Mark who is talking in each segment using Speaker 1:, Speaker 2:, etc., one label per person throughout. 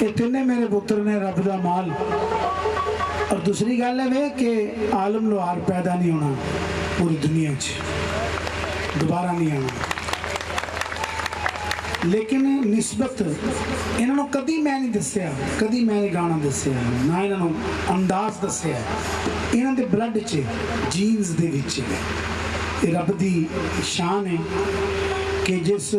Speaker 1: ये तिने मेरे पुत्र ने रब दा माल। और दूसरी गल है वे कि आलम लोहार पैदा नहीं होना पूरी दुनिया च, दोबारा नहीं आना। लेकिन निस्बत इन्होंने कदी मैं नहीं दसिया, कदी मैं नहीं गाना दसिया, ना इन्होंने अंदाज दसिया। इन्हों के ब्लड च जीन्स दे विच ये रब दी शान है कि जिस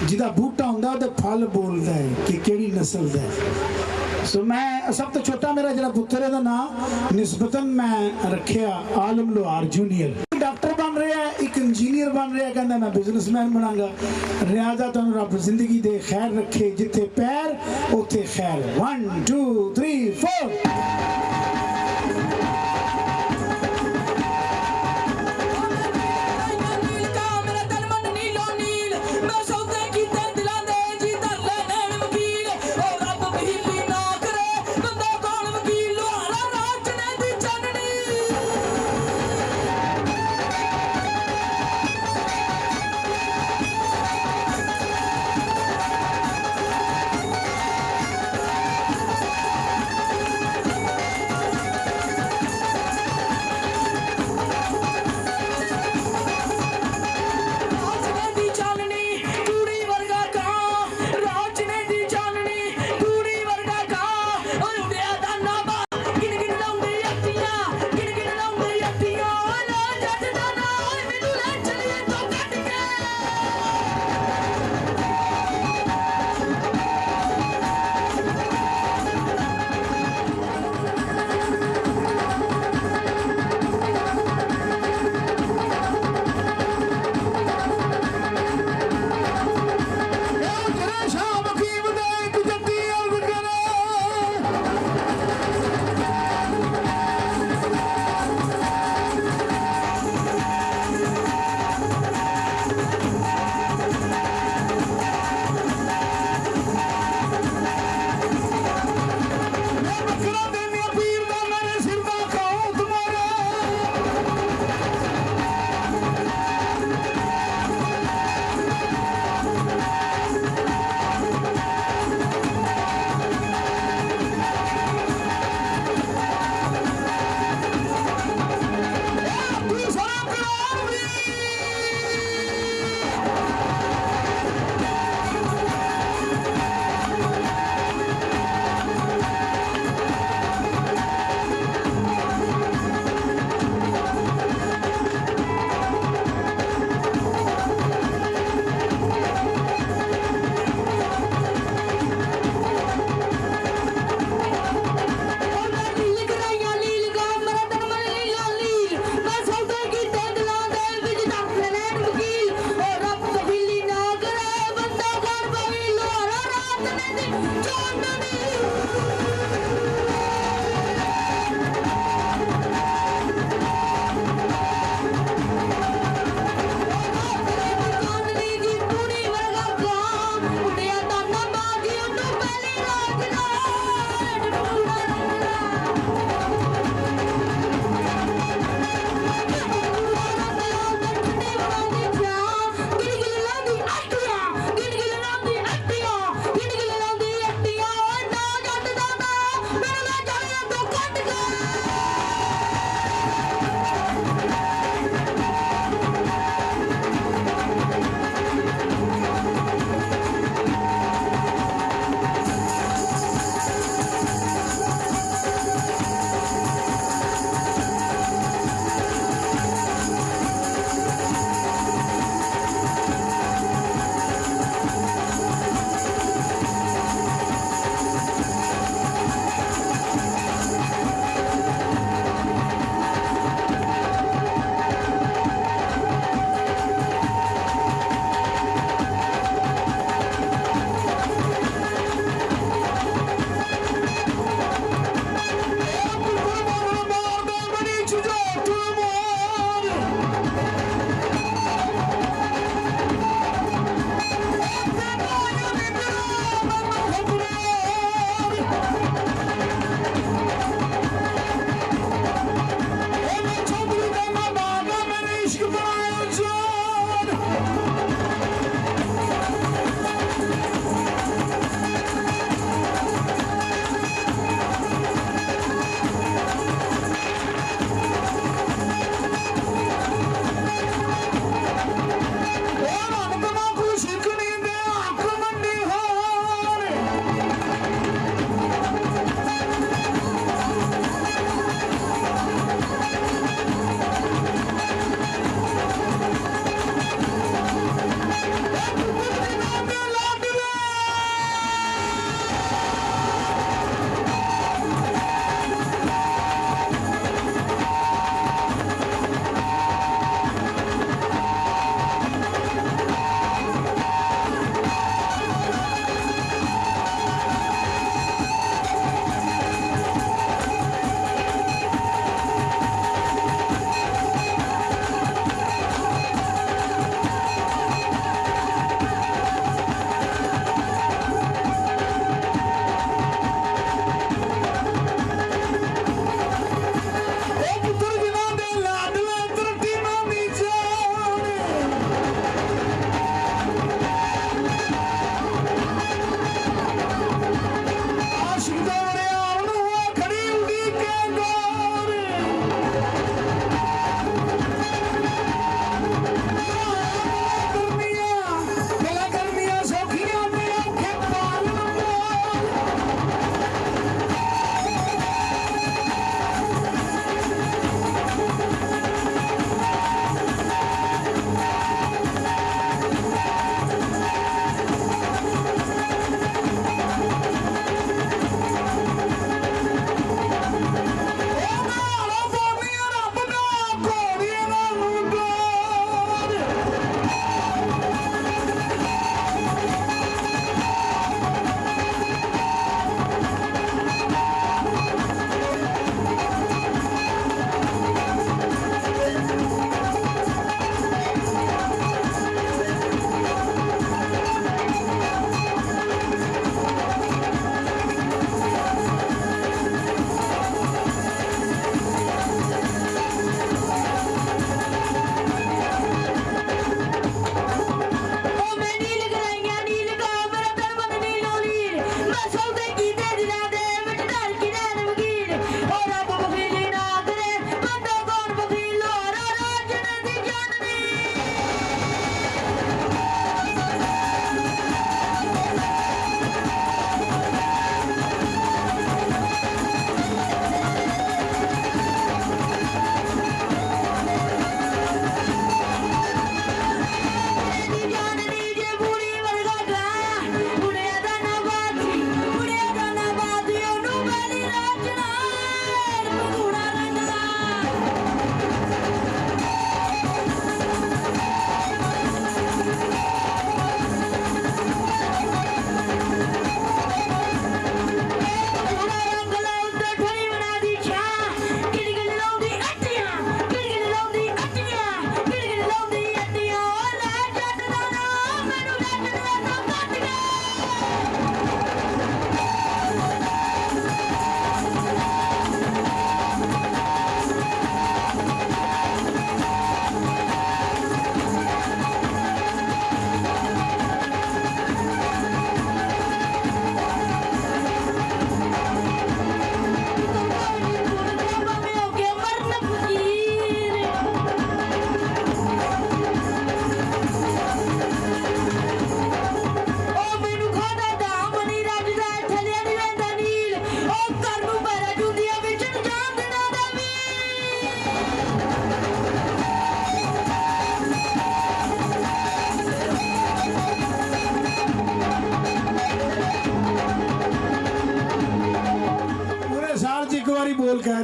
Speaker 1: जिदा बूटा होंदा उहदा फल बोलता है कि केड़ी नस्ल दा है। सो मैं सब तो छोटा मेरा जरा पुत्र है नाम निस्बतन मैं रखिया आलम लोहार जूनियर। डॉक्टर बन रहा है, एक इंजीनियर बन रहा है, कहता मैं बिजनेसमैन बनांगा। रियाजा तुहानू रब जिंदगी दे खैर रखे, जिथे पैर उथे खैर। 1 2 3 4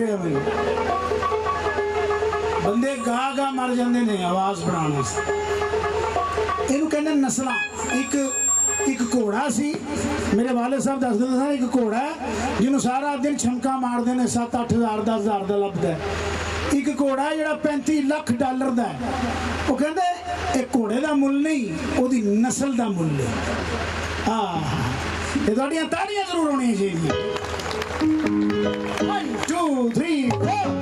Speaker 1: रहा मैं बंदे गा गा मर जाते ने आवाज़ बनाने इनू कहते नस्ल एक घोड़ा सी मेरे वाले साहब दसदे सन एक घोड़ा है जिन्होंने सारा दिन छमका मारते हैं 7-8 हज़ार 10 हज़ार का लभदा है एक घोड़ा है जो 35 लाख डॉलर का है वो कहते एक घोड़े का मुल नहीं वो नस्ल का मुल है हाँ ये ताड़ियां जरूर होनी चाहिए 1 2 3 4